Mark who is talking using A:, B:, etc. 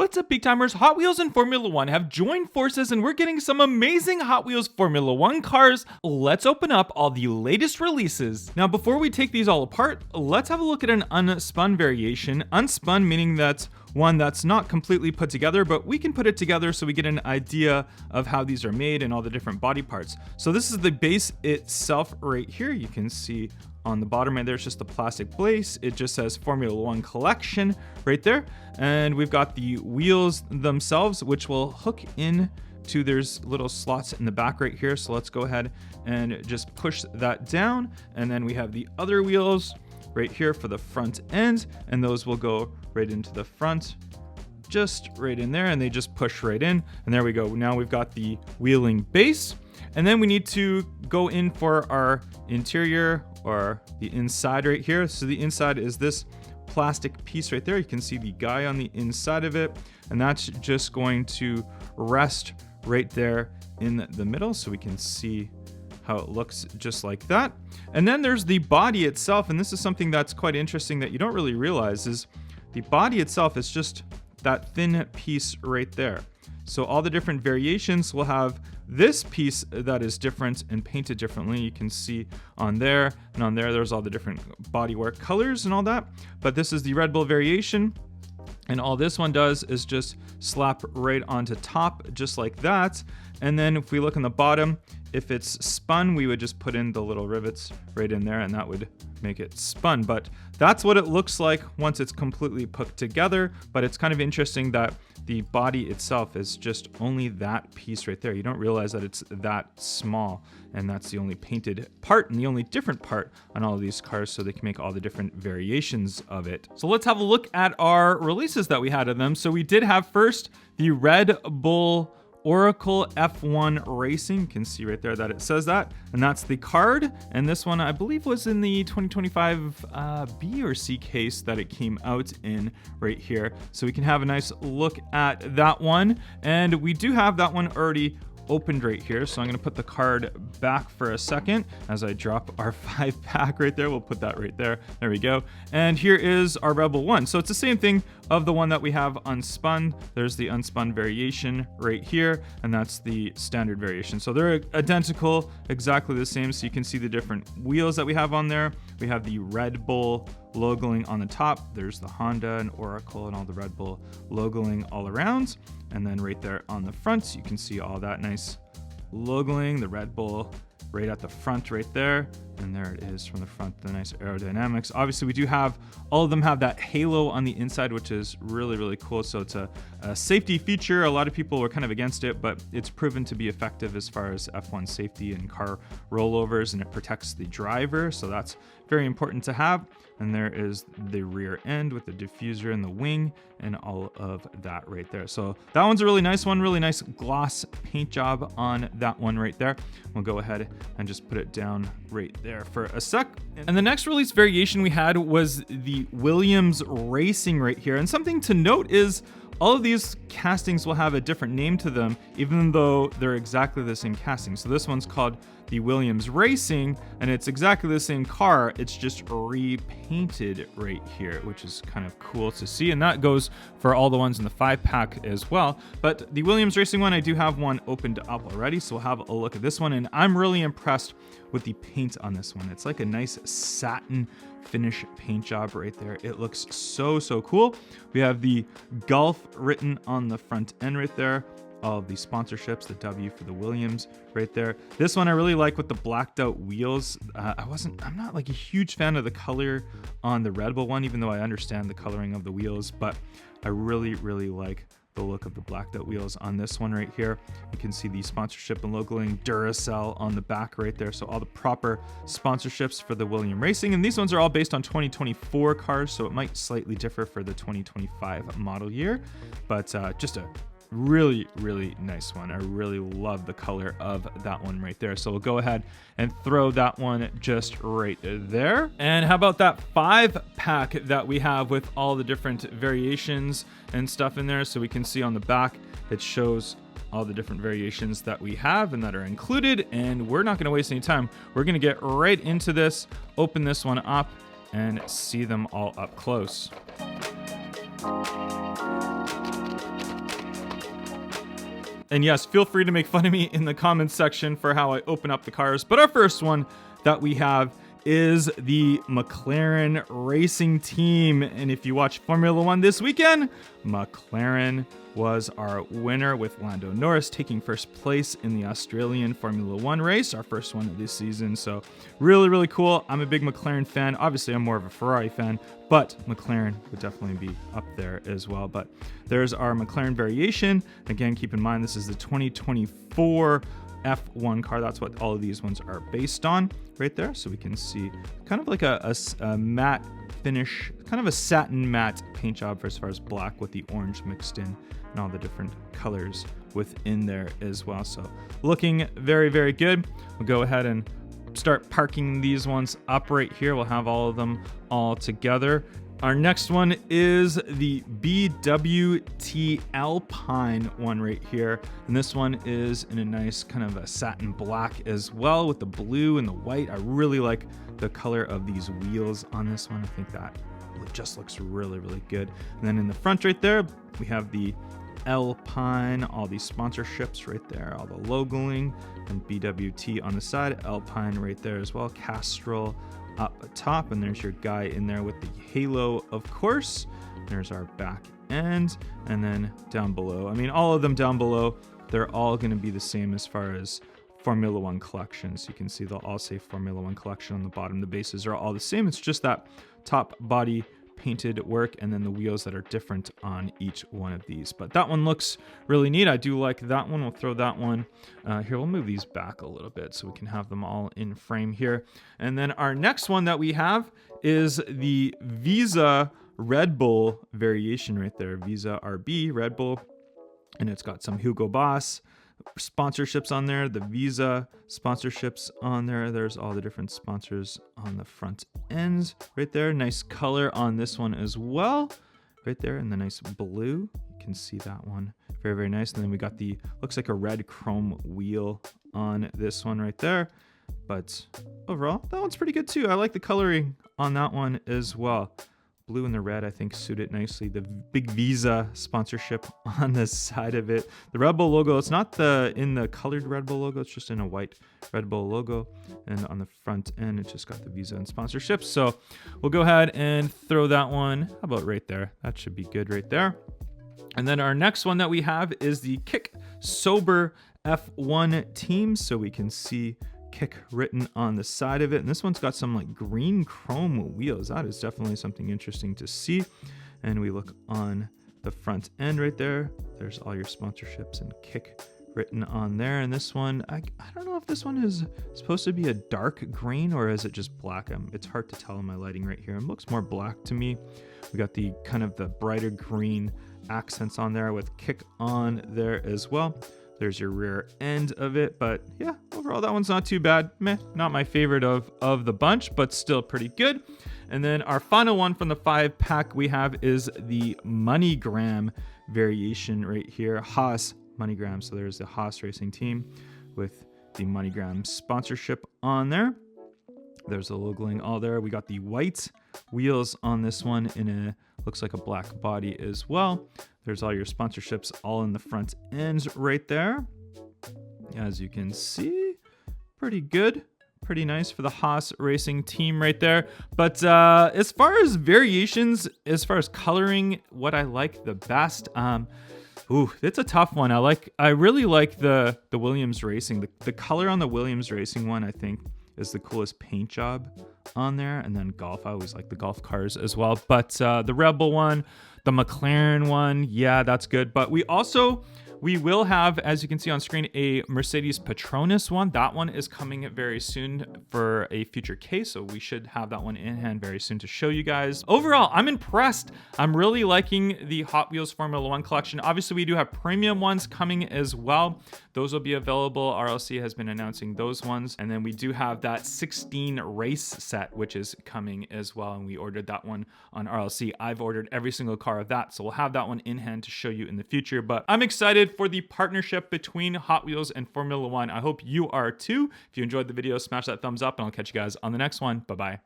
A: What's up, Peak Timers? Hot Wheels and Formula One have joined forces and we're getting some amazing Hot Wheels Formula One cars. Let's open up all the latest releases. Now, before we take these all apart, let's have a look at an unspun variation. Unspun meaning that's one that's not completely put together, but we can put it together so we get an idea of how these are made and all the different body parts. So this is the base itself right here. You can see on the bottom right there, it's just the plastic base. It just says Formula One Collection right there. And we've got the wheels themselves, which will hook in to, there's little slots in the back right here. So let's go ahead and just push that down. And then we have the other wheels right here for the front end. And those will go right into the front, just right in there. And they just push right in. And there we go. Now we've got the wheeling base. And then we need to go in for our interior, or the inside right here. So the inside is this plastic piece right there. You can see the guy on the inside of it, and that's just going to rest right there in the middle, so we can see how it looks just like that. And then there's the body itself, and this is something that's quite interesting that you don't really realize, is the body itself is just that thin piece right there. So all the different variations will have this piece that is different and painted differently. You can see on there and on there, there's all the different bodywork colors and all that. But this is the Red Bull variation. And all this one does is just slap right onto top, just like that. And then if we look on the bottom, if it's spun, we would just put in the little rivets right in there, and that would make it spun. But that's what it looks like once it's completely put together. But it's kind of interesting that the body itself is just only that piece right there. You don't realize that it's that small, and that's the only painted part and the only different part on all of these cars, so they can make all the different variations of it. So let's have a look at our releases that we had of them. So we did have first the Red Bull Oracle F1 Racing. You can see right there that it says that, and that's the card. And this one, I believe, was in the 2025 B or C case that it came out in right here. So we can have a nice look at that one. And we do have that one already opened right here. So I'm going to put the card back for a second as I drop our 5-pack right there. We'll put that right there. There we go. And here is our Rebel one. So it's the same thing of the one that we have unspun. There's the unspun variation right here, and that's the standard variation. So they're identical, exactly the same. So you can see the different wheels that we have on there. We have the Red Bull logoing on the top. There's the Honda and Oracle and all the Red Bull logoing all around. And then right there on the front, you can see all that nice logoing, the Red Bull right at the front right there. And there it is from the front, the nice aerodynamics. Obviously, we do have, all of them have that halo on the inside, which is really, really cool. So it's a safety feature. A lot of people were kind of against it, but it's proven to be effective as far as F1 safety and car rollovers, and it protects the driver. So that's very important to have. And there is the rear end with the diffuser and the wing and all of that right there. So that one's a really nice one, really nice gloss paint job on that one right there. We'll go ahead and just put it down right there for a sec. And the next release variation we had was the Williams Racing right here. And something to note is all of these castings will have a different name to them, even though they're exactly the same casting. So this one's called the Williams Racing, and it's exactly the same car. It's just repainted right here, which is kind of cool to see. And that goes for all the ones in the 5-pack as well. But the Williams Racing one, I do have one opened up already. So we'll have a look at this one. And I'm really impressed with the paint on this one. It's like a nice satin finish paint job right there. It looks so, so cool. We have the Gulf written on the front end right there. All of the sponsorships, the W for the Williams right there. This one I really like with the blacked out wheels. I'm not like a huge fan of the color on the Red Bull one, even though I understand the coloring of the wheels, but I really, really like the look of the blacked out wheels on this one right here. You can see the sponsorship and logoing Duracell on the back right there. So all the proper sponsorships for the Williams Racing. And these ones are all based on 2024 cars, so it might slightly differ for the 2025 model year, but just a really, really nice one. I really love the color of that one right there. So we'll go ahead and throw that one just right there. And how about that 5-pack that we have with all the different variations and stuff in there? So we can see on the back, it shows all the different variations that we have and that are included. And we're not going to waste any time. We're going to get right into this, open this one up, and see them all up close. And yes, feel free to make fun of me in the comments section for how I open up the cars. But our first one that we have is the McLaren Racing Team. And if you watch Formula One this weekend, McLaren was our winner, with Lando Norris taking first place in the Australian Formula One race, our first one of this season. So really, really cool. I'm a big McLaren fan. Obviously, I'm more of a Ferrari fan, but McLaren would definitely be up there as well. But there's our McLaren variation. Again, keep in mind, this is the 2024 F1 car. That's what all of these ones are based on right there. So we can see kind of like a matte finish, kind of a satin matte paint job for as far as black with the orange mixed in and all the different colors within there as well. So looking very, very good. We'll go ahead and start parking these ones up right here. We'll have all of them all together. Our next one is the BWT Alpine one right here. And this one is in a nice kind of a satin black as well with the blue and the white. I really like the color of these wheels on this one. I think that just looks really, really good. And then in the front right there, we have the Alpine, all these sponsorships right there, all the logoing, and BWT on the side, Alpine right there as well, Castrol up top, and there's your guy in there with the halo, of course. There's our back end, and then down below, I mean, all of them down below, they're all going to be the same as far as Formula One collections. You can see they'll all say Formula One collection on the bottom. The bases are all the same. It's just that top body painted work and then the wheels that are different on each one of these. But that one looks really neat. I do like that one. We'll throw that one here. We'll move these back a little bit so we can have them all in frame here. And then our next one that we have is the Visa Red Bull variation right there. Visa RB Red Bull. And it's got some Hugo Boss sponsorships on there, the Visa sponsorships on there. There's all the different sponsors on the front ends right there. Nice color on this one as well right there in the nice blue. You can see that one very, very nice. And then we got the, looks like a red chrome wheel on this one right there. But overall, that one's pretty good too. I like the coloring on that one as well. Blue and the red, I think, suit it nicely. The big Visa sponsorship on the side of it. The Red Bull logo, it's not in the colored Red Bull logo, it's just in a white Red Bull logo. And on the front end, it's just got the Visa and sponsorships. So we'll go ahead and throw that one, how about right there? That should be good right there. And then our next one that we have is the Kick Sober F1 team. So we can see Kick written on the side of it, and this one's got some like green chrome wheels. That is definitely something interesting to see. And we look on the front end right there, there's all your sponsorships and Kick written on there. And this one, I don't know if this one is supposed to be a dark green or is it just black. It's hard to tell in my lighting right here. It looks more black to me. We got the kind of the brighter green accents on there with Kick on there as well. There's your rear end of it, but yeah, overall that one's not too bad. Meh, not my favorite of the bunch, but still pretty good. And then our final one from the 5-pack we have is the MoneyGram variation right here, Haas MoneyGram. So there's the Haas Racing Team with the MoneyGram sponsorship on there. There's the logoing all there. We got the white wheels on this one in a, looks like a black body as well. There's all your sponsorships all in the front ends right there. As you can see, pretty good. Pretty nice for the Haas Racing Team right there. But as far as variations, as far as coloring, what I like the best, it's a tough one. I really like the Williams Racing. The color on the Williams Racing one, I think, is the coolest paint job on there. And then golf, I always like the golf cars as well. But the Red Bull one, the McLaren one, yeah, that's good. But we will have, as you can see on screen, a Mercedes Petronas one. That one is coming very soon for a future case, so we should have that one in hand very soon to show you guys. Overall, I'm impressed. I'm really liking the Hot Wheels Formula One collection. Obviously, we do have premium ones coming as well. Those will be available. RLC has been announcing those ones. And then we do have that 16 race set, which is coming as well. And we ordered that one on RLC. I've ordered every single car of that, so we'll have that one in hand to show you in the future. But I'm excited for the partnership between Hot Wheels and Formula One. I hope you are too. If you enjoyed the video, smash that thumbs up, and I'll catch you guys on the next one. Bye-bye.